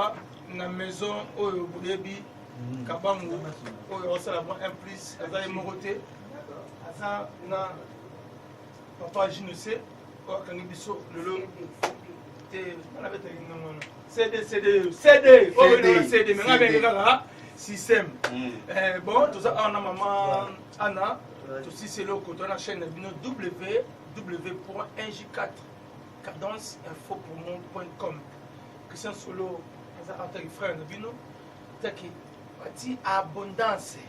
awa na maison oyo boyebi kabangu oyo osala bon un plus aza ye moko te aza na papa jinose oyo akangi biso lelo te bana betaki ngango wana cd oyo na cd me nga benge kaka système bon toza awa na mama ana tosisi eloko toza na chaîne na bino www.1j4 cadenceinfo.com Christian Solo aza ataki frère na bino taki bati abondance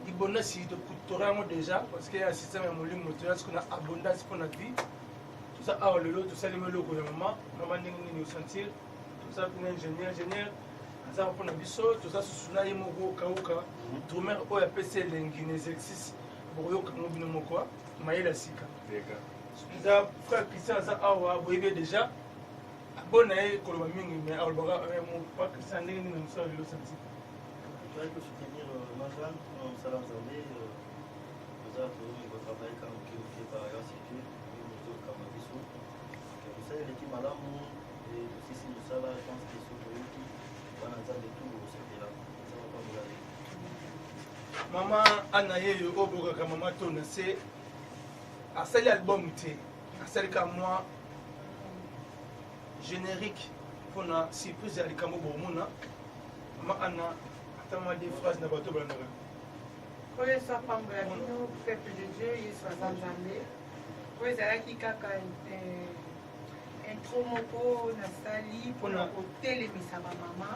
ibonasi de kutorango déjà parce que ya système ya molimo toza sikona abondance mpona vie toza awa lelo tosalemi eloko ya mama ndenge nini osentir toza mpona ingénieur aza mpona biso toza susu na ye moko kauka drummer oyo apesi elengi na exercice bokoyokango bino moko mayele ya sika eza frère Christian aza awa boyebi déjà abona ye koloba mingi mais alobaka pa Christian ndenge nini mosala lelo sentir Il faut soutenir Mazan, on s'est lancé, nous avons travaillé comme qui par ailleurs situé, nous avons comme Bissou. Vous savez, l'équipe Malam, et si nous savons, je pense que c'est pour eux qui vont entendre tout au là. Ça va pas vous aller. Maman Anaye Oboga, maman Tona, c'est à celle album, à celle qu'à moi, générique, pour la surprise à l'Ikamo Bormona, maman Anna. Des phrases na bato bana nga oyo so pambola bino peuple de Dieu yesu aza nzambe oyo ezalaki kaka intro moko nasali mpona kotelemisa bamama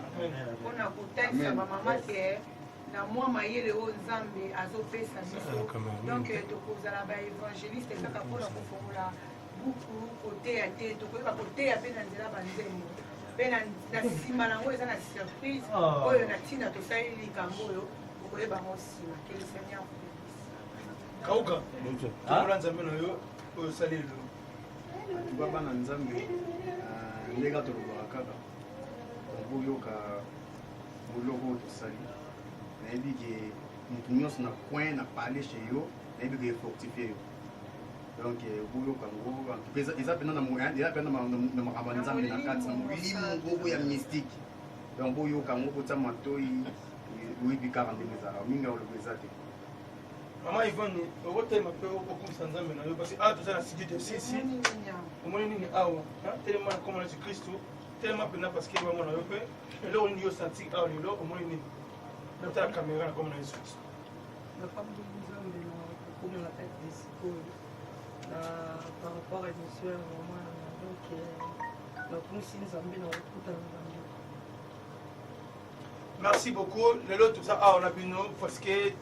mpona kotalisa bamama ke na mwa mayele oyo nzambe azopesa biso donc tokozala baévangéliste kaka mpona kofongola buku koteya te tokoyeba koteya mpe na nzela banzembo mpe na nsima nango eza na surprise oyo na ntina tosali likambo oyo okoyeba yango nsima ke le seigneur kauka tokola nzambe na yo oyo osali lelo tubaba na nzambe ndenge tolobaka kaka boyoka boloko oyo tosali nayebi ke motu nyonso na coin na parle chez yo nayebi ke efortifie yo donc boyoka ngo eza pena na makambo ya nzambe na kati na molimo ngoko ya mystique donc boyoka ngo kota matoi oyebi kaka ndenge ezalaka mingi olobo eza te mama Yvonne okotema mpe okumisa nzambe na yo parce que awa toza na studio de sisi omoni nini awa telema na komona yesu kristu telema mpena parce que bamona yo mpe eloko nini yo santi awa lelo omoni nini natala caméra na komona yesu kristu napamboli nzambe na kokomela tete de sikoyo par rapport à émission ya mama donc nakumisi nzambe na kokuta na nzambe. Merci beaucoup lelo toza awa na bino parce que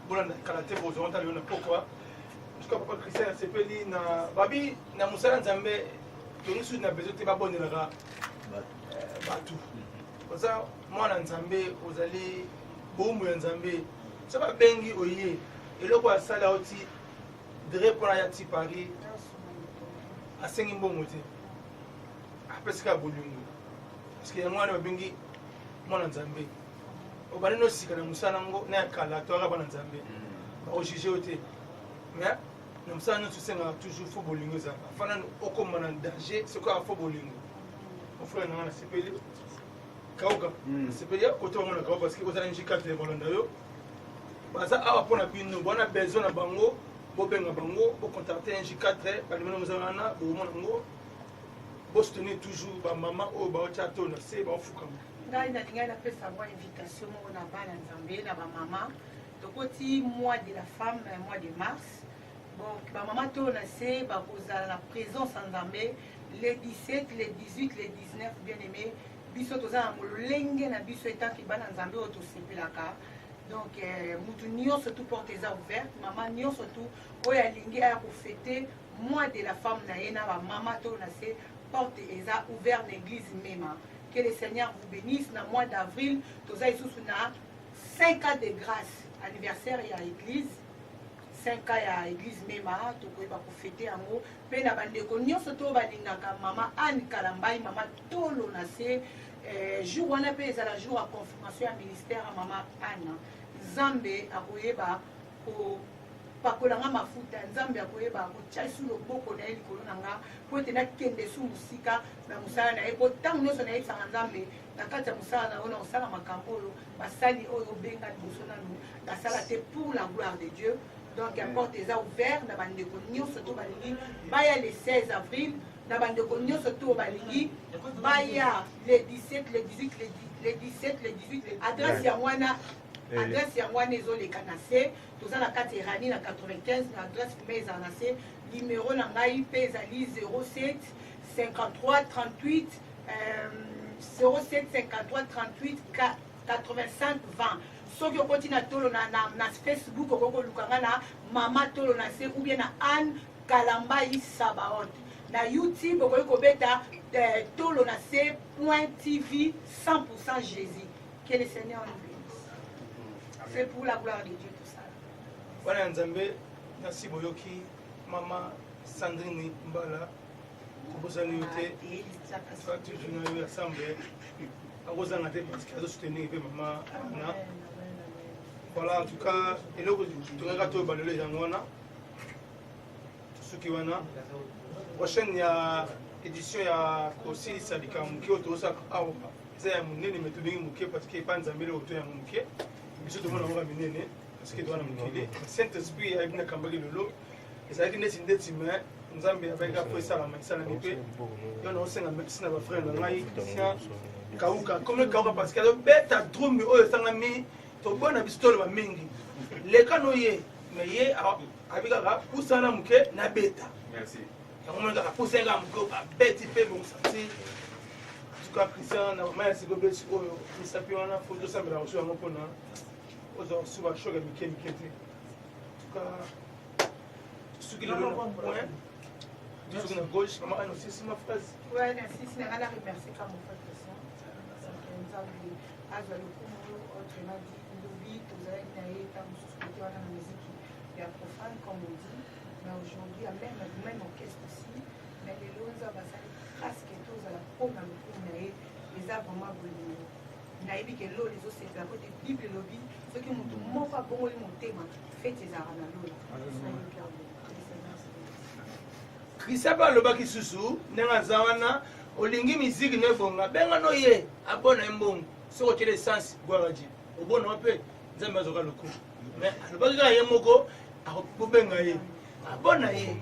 bolanda kala te bozonga lelo na pourquoi parce que papa Christian asepeli na babi na mosala nzambe tonisu na besoin te babonelaka bato oza mwana nzambe ozali bombo ya nzambe so babengi oye eloko asala oti dre mpona ya ti Paris asengi mbongo te apesika bolingo parce que yango wana babengi mwana nzambe obali nosika na mosala yango na ya kala toaka bana nzambe bakojuge yo te mais na mosala nyonso osengaka toujours fo bolingo ezala afana okoma na danger sokoka fo bolingo ofrère nanga nasepeli kauka nasepeli kote bango na kao parce que ozala nj4 balanda yo baza awa mpona bino bona besoin na bango bobenga bango bocontacte nj4 balimana mozala wana bomona yango bosoutenir toujours bamama oyo baotya to na se baofukama ngai nalingai napesa mwa invitation moko na bana nzambe na bamama tokoti mois de la femme mois de mars donc bamama to na se bakozala na présence ya nzambe le 17 le 18 le 19 bien aimé biso toza na molenge na biso etaki bana nzambe oyo tosepelaka donc mutu nyonso tu porte eza ouverte mama nyonso tu oyo alingi aya kofete mois de la femme na ye na bamama to na se porte eza ouverte na église mema. Que le Seigneur vous bénisse. Dans le mois d'avril, nous avons 5 ans de grâce. Anniversaire à l'église. 5 ans à l'église Mema. Nous avons fêter en haut. Mais nous avons surtout maman Anne Kalambaï, maman Tolo Nassé. Jour où on a payé la jour à confirmation à ministère à maman Anne. Zambé a koyeba pakolanga mafuta nzambe akoyeba kotia su loboko na ye likolo na nga po ete nakende su mosika na mosala na ye po ntango nyonso nayebisanga nzambe na kati ya mosala na yo na kosala makambo oyo basali oyo obenga liboso nanu nasala te pour la gloire de Dieu. Donc importe eza ouvert na bandeko nyonso to balingi baya le 16 avril na bandeko nyonso to balingi baya le 17 le 18 le 17 le 18 adresse ya wana adresse ya wana ezoleka na se toza na kati erani na 95 na adresse me eza na se numéro na ngai mpe ezali 07 53 38 07 53 38 85 20 soki okoti na tolo na Facebook okokoluka na mama tolo na se ou bien na Anne Kalambai Sabaot na YouTube okoki kobeta tolo na se .tv 100% Jésus. Que le Seigneur nous bénisse. C'est pour la gloire de Dieu tout ça. Voilà Nzambe nasi boyoki mama Sandrine Mbala kobosani yote fatu juna yo assemblée akozanga te parce que azosoutenir pe mama na. Voilà, en tout cas, et là, tu regardes tout le gens qui wana. Prochaine, il y a édition, il y a aussi ça dit comme qui autour ça ah c'est un monnaie mais tout bien mouké parce qu'il pas nzambele autour ya mouké. Mais tout le monde va venir parce qu'il doit nous mouké. Saint-Esprit a venu cambaler le lot. Et ça a été une décimée. Nzambe avec la foi ça la main ça la nipé. Donc on sait la médecine va frère na ngai kauka comme le kauka parce que le bête a drum oyo sangami tobona bistolo ba mingi leka no ye mais ye abika pusana muke na beta merci on ka pusenga muke ba beti pe bon santi tuka Christian na merci go beti oyo misapi wana photo sambela oso ngo pona ozo suba shoga muke te tuka suki le point tu na gauche maman a aussi ma phrase ouais merci c'est la remercier comme on fait ça nous avons azwa le coup autrement dit dans la musique et profane comme on dit, mais aujourd'hui même orchestre aussi, mais les lois va presque tous à la peau dans le coup mais les a vraiment brûlé. Naïbi que l'eau les autres c'est la côté Bible lobby, ceux qui m'ont tout mon pas bon mon thème, faites les arabes dans l'eau. Christophe lobaki susu nenga zawana olingi musique ne bonga benga no ye abona mbongo soko tele sens gwaraji obona pe nzambe azoka loko mais alobaki kaka ye moko akobenga ye abona ye